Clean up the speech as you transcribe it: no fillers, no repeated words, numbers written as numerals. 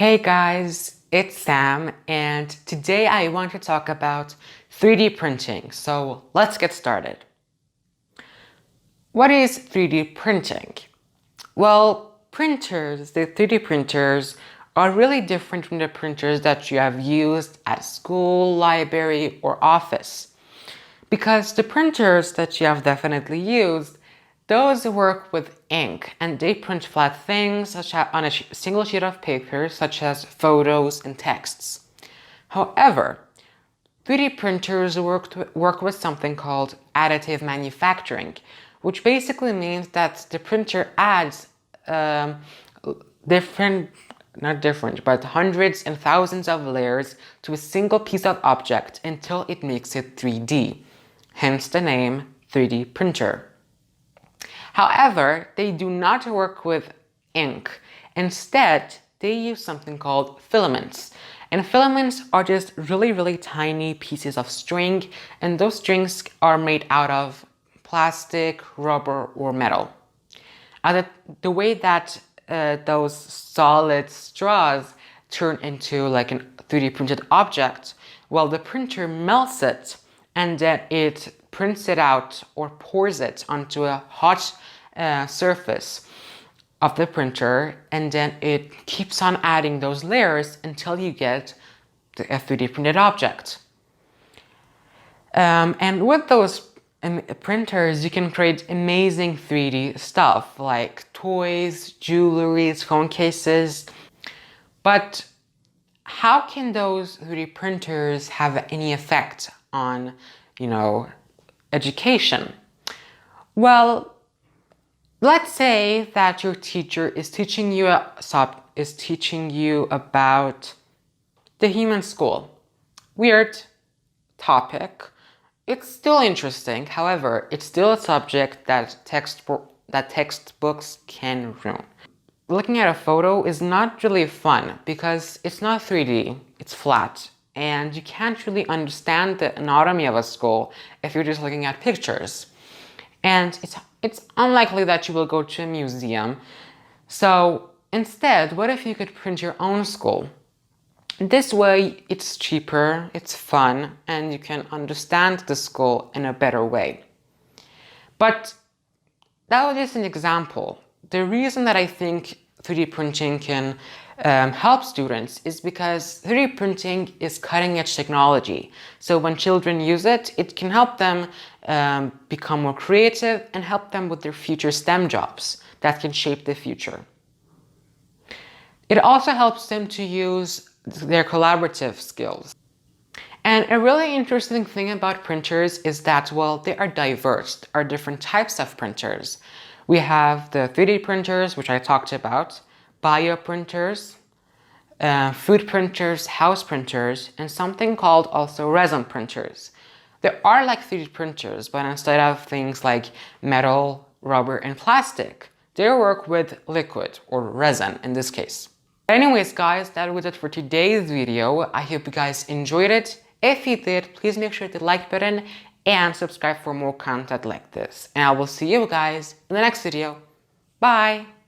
Hey guys, it's Sam, and today I want to talk about 3D printing. So let's get started. What is 3D printing? Well, the 3D printers are really different from the printers that you have used at school, library, or office. Because the printers that you have definitely used, those work with ink and they print flat things on a single sheet of paper, such as photos and texts. However, 3D printers work with something called additive manufacturing, which basically means that the printer adds hundreds and thousands of layers to a single piece of object until it makes it 3D. Hence the name 3D printer. However, they do not work with ink. Instead, they use something called filaments. And filaments are just really tiny pieces of string, and those strings are made out of plastic, rubber, or metal. The way that those solid straws turn into like a 3D printed object, well, the printer melts it and then it prints it out or pours it onto a hot surface of the printer, and then it keeps on adding those layers until you get a 3D printed object. And with those printers, you can create amazing 3D stuff like toys, jewelry, phone cases. But how can those 3D printers have any effect on, education? Well, let's say that your teacher is teaching you about the human skull. Weird topic. It's still interesting. However, it's still a subject that textbooks can ruin. Looking at a photo is not really fun because it's not 3D, it's flat, and you can't really understand the anatomy of a skull if you're just looking at pictures. And it's unlikely that you will go to a museum. So instead, what if you could print your own skull? This way, it's cheaper, it's fun, and you can understand the skull in a better way. But that was just an example. The reason that I think 3D printing can help students is because 3D printing is cutting-edge technology. So when children use it, it can help them become more creative and help them with their future STEM jobs that can shape the future. It also helps them to use their collaborative skills. And a really interesting thing about printers is that, well, they are diverse. There are different types of printers. We have the 3D printers, which I talked about, bio printers, food printers, house printers, and something called also resin printers. There are like 3D printers, but instead of things like metal, rubber, and plastic, they work with liquid or resin in this case. Anyways, guys, that was it for today's video. I hope you guys enjoyed it. If you did, please make sure to hit the like button and subscribe for more content like this. And I will see you guys in the next video. Bye!